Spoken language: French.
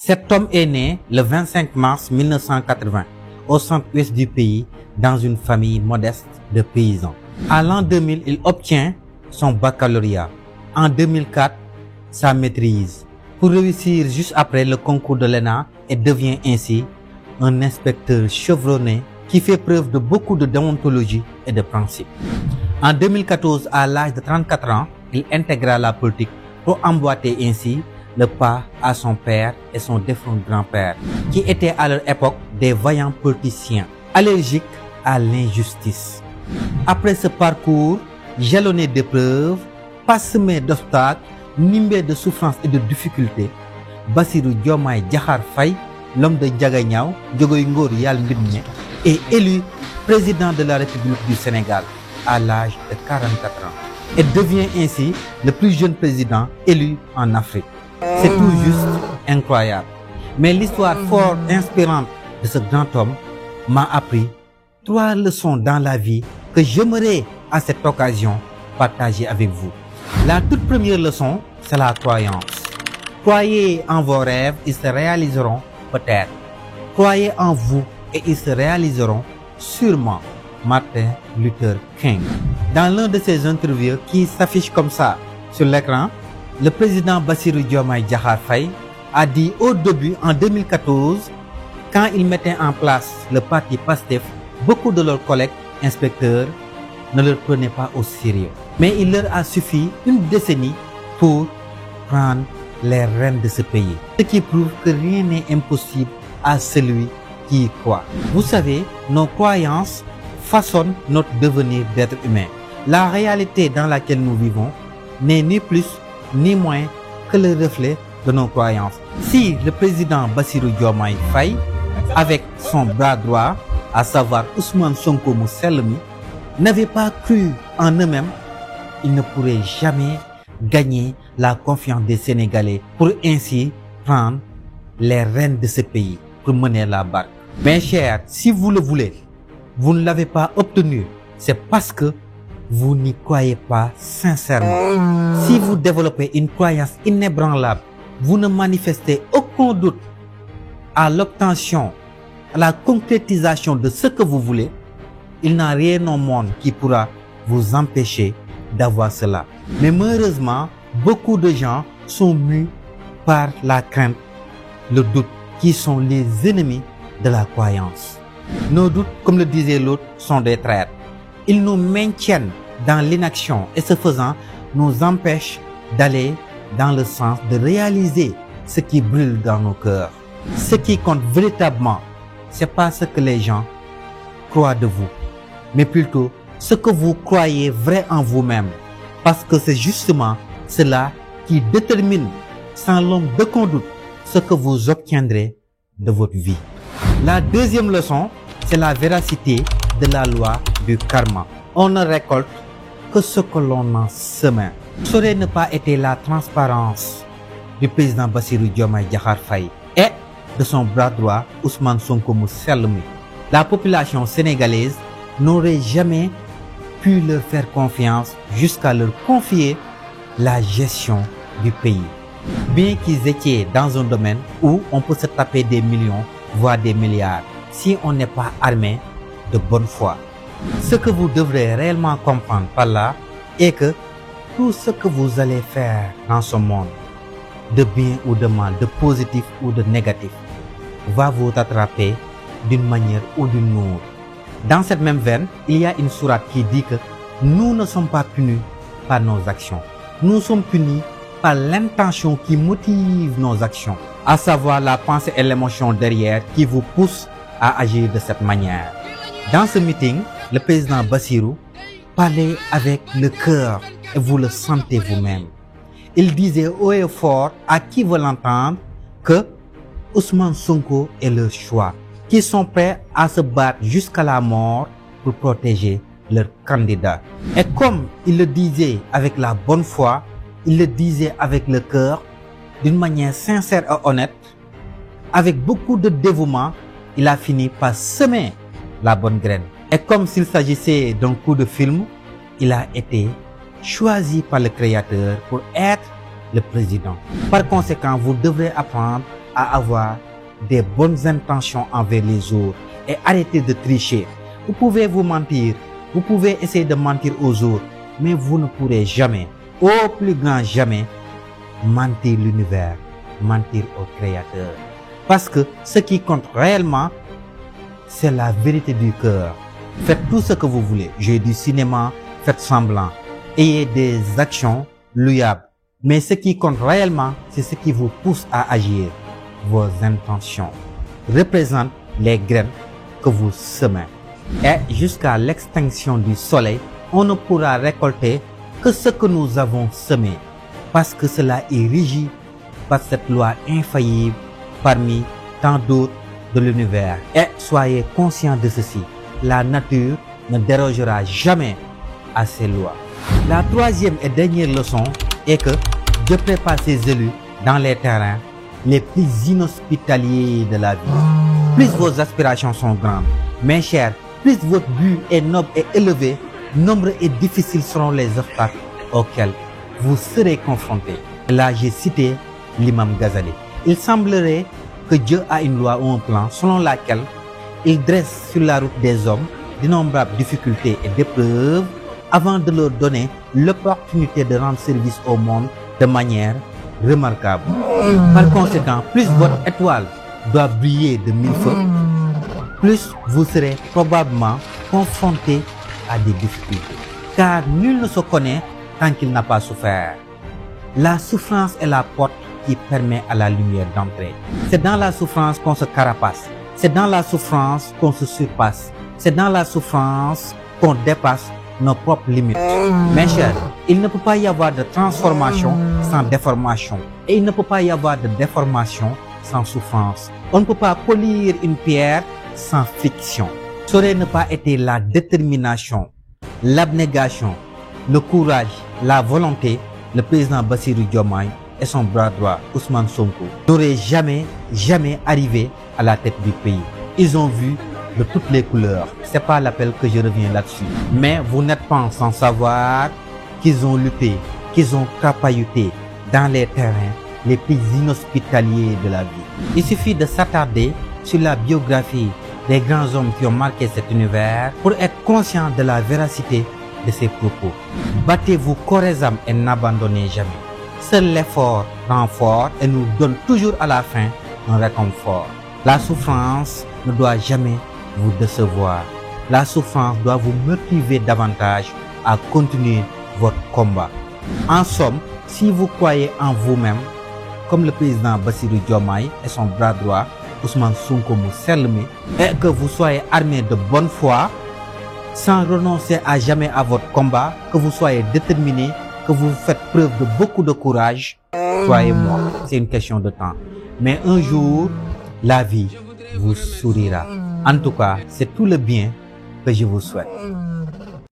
Cet homme est né le 25 mars 1980 au centre-ouest du pays dans une famille modeste de paysans. À l'an 2000, il obtient son baccalauréat. En 2004, sa maîtrise pour réussir juste après le concours de l'ENA et devient ainsi un inspecteur chevronné qui fait preuve de beaucoup de déontologie et de principe. En 2014, à l'âge de 34 ans, il intégra la politique pour emboîter ainsi le pas à son père et son défunt grand-père, qui étaient à leur époque des vaillants politiciens, allergiques à l'injustice. Après ce parcours jalonné d'épreuves, parsemé d'obstacles, nimbé de souffrances et de difficultés, Bassirou Diomaye Diakhar Faye, l'homme de Ndiaga Diogoy Ngor Yal Mbidne, est élu président de la République du Sénégal à l'âge de 44 ans et devient ainsi le plus jeune président élu en Afrique. C'est tout juste incroyable. Mais l'histoire fort inspirante de ce grand homme m'a appris 3 leçons dans la vie que j'aimerais à cette occasion partager avec vous. La toute première leçon, c'est la croyance. Croyez en vos rêves, ils se réaliseront peut-être. Croyez en vous et ils se réaliseront sûrement. Martin Luther King. Dans l'un de ses interviews qui s'affiche comme ça sur l'écran, le président Bassirou Diomaye Diakhar Faye a dit au début, en 2014, quand il mettait en place le parti PASTEF, beaucoup de leurs collègues inspecteurs ne le prenaient pas au sérieux. Mais il leur a suffi une décennie pour prendre les rênes de ce pays. Ce qui prouve que rien n'est impossible à celui qui y croit. Vous savez, nos croyances façonnent notre devenir d'être humain. La réalité dans laquelle nous vivons n'est ni plus ni moins que le reflet de nos croyances. Si le président Bassirou Diomaye Faye, avec son bras droit, à savoir Ousmane Sonko mu sell mi, n'avait pas cru en eux-mêmes, ils ne pourraient jamais gagner la confiance des Sénégalais pour ainsi prendre les rênes de ce pays pour mener la barque. Mes chers, si vous le voulez, vous ne l'avez pas obtenu, c'est parce que vous n'y croyez pas sincèrement. Si vous développez une croyance inébranlable, vous ne manifestez aucun doute à l'obtention, à la concrétisation de ce que vous voulez, il n'y a rien au monde qui pourra vous empêcher d'avoir cela. Mais malheureusement, beaucoup de gens sont mus par la crainte, le doute, qui sont les ennemis de la croyance. Nos doutes, comme le disait l'autre, sont des traîtres. Ils nous maintiennent dans l'inaction et ce faisant, nous empêchent d'aller dans le sens de réaliser ce qui brûle dans nos cœurs. Ce qui compte véritablement, c'est pas ce que les gens croient de vous, mais plutôt ce que vous croyez vrai en vous-même. Parce que c'est justement cela qui détermine, sans l'ombre d'aucun doute, ce que vous obtiendrez de votre vie. La deuxième leçon, c'est la véracité de la loi du karma. On ne récolte que ce que l'on en sème. Ça aurait ne pas été la transparence du président Bassirou Diomaye Diakhar Faye et de son bras droit Ousmane Sonko mu sell mi. La population sénégalaise n'aurait jamais pu leur faire confiance jusqu'à leur confier la gestion du pays. Bien qu'ils étaient dans un domaine où on peut se taper des millions, voire des milliards, si on n'est pas armé de bonne foi. Ce que vous devrez réellement comprendre par là est que tout ce que vous allez faire dans ce monde, de bien ou de mal, de positif ou de négatif, va vous attraper d'une manière ou d'une autre. Dans cette même veine, il y a une sourate qui dit que nous ne sommes pas punis par nos actions. Nous sommes punis par l'intention qui motive nos actions, à savoir la pensée et l'émotion derrière qui vous poussent à agir de cette manière. Dans ce meeting, le président Bassirou parlait avec le cœur et vous le sentez vous-même. Il disait haut et fort à qui veut l'entendre que Ousmane Sonko est leur choix, qui sont prêts à se battre jusqu'à la mort pour protéger leur candidat. Et comme il le disait avec la bonne foi, il le disait avec le cœur, d'une manière sincère et honnête, avec beaucoup de dévouement, il a fini par semer la bonne graine. Et comme s'il s'agissait d'un coup de film, il a été choisi par le Créateur pour être le président. Par conséquent, vous devrez apprendre à avoir des bonnes intentions envers les autres et arrêtez de tricher. Vous pouvez vous mentir, vous pouvez essayer de mentir aux autres, mais vous ne pourrez jamais, au plus grand jamais, mentir l'univers, mentir au Créateur. Parce que ce qui compte réellement, c'est la vérité du cœur. Faites tout ce que vous voulez. J'ai du cinéma, faites semblant. Ayez des actions louables. Mais ce qui compte réellement, c'est ce qui vous pousse à agir. Vos intentions représentent les graines que vous semez. Et jusqu'à l'extinction du soleil, on ne pourra récolter que ce que nous avons semé. Parce que cela est régi par cette loi infaillible parmi tant d'autres de l'univers. Et soyez conscients de ceci. La nature ne dérogera jamais à ces lois. La troisième et dernière leçon est que Dieu prépare ses élus dans les terrains les plus inhospitaliers de la vie. Plus vos aspirations sont grandes, mes chers, plus votre but est noble et élevé, nombreux et difficiles seront les obstacles auxquels vous serez confrontés. Là, j'ai cité l'imam Ghazali. Il semblerait que Dieu a une loi ou un plan selon laquelle il dresse sur la route des hommes d'innombrables difficultés et d'épreuves avant de leur donner l'opportunité de rendre service au monde de manière remarquable. Par conséquent, plus votre étoile doit briller de 1000 feux, plus vous serez probablement confronté à des difficultés. Car nul ne se connaît tant qu'il n'a pas souffert. La souffrance est la porte qui permet à la lumière d'entrer. C'est dans la souffrance qu'on se carapace. C'est dans la souffrance qu'on se surpasse. C'est dans la souffrance qu'on dépasse nos propres limites. Mes chers, il ne peut pas y avoir de transformation sans déformation. Et il ne peut pas y avoir de déformation sans souffrance. On ne peut pas polir une pierre sans friction. Ça aurait ne pas été la détermination, l'abnégation, le courage, la volonté, le président Bassirou Diomaye et son bras droit Ousmane Sonko n'auraient jamais arrivé à la tête du pays. Ils ont vu de toutes les couleurs. C'est pas l'appel que je reviens là-dessus. Mais vous n'êtes pas sans savoir qu'ils ont lutté, qu'ils ont capilluté dans les terrains les plus inhospitaliers de la vie. Il suffit de s'attarder sur la biographie des grands hommes qui ont marqué cet univers pour être conscient de la véracité de ces propos. Battez-vous corps et âme et n'abandonnez jamais. Seul l'effort rend fort et nous donne toujours à la fin un réconfort. La souffrance ne doit jamais vous décevoir. La souffrance doit vous motiver davantage à continuer votre combat. En somme, si vous croyez en vous-même, comme le président Bassirou Diomaye et son bras droit Ousmane Sonko Mousselme, et que vous soyez armé de bonne foi, sans renoncer à jamais à votre combat, que vous soyez déterminé, que vous faites preuve de beaucoup de courage, croyez-moi, c'est une question de temps. Mais un jour, la vie vous sourira. En tout cas, c'est tout le bien que je vous souhaite.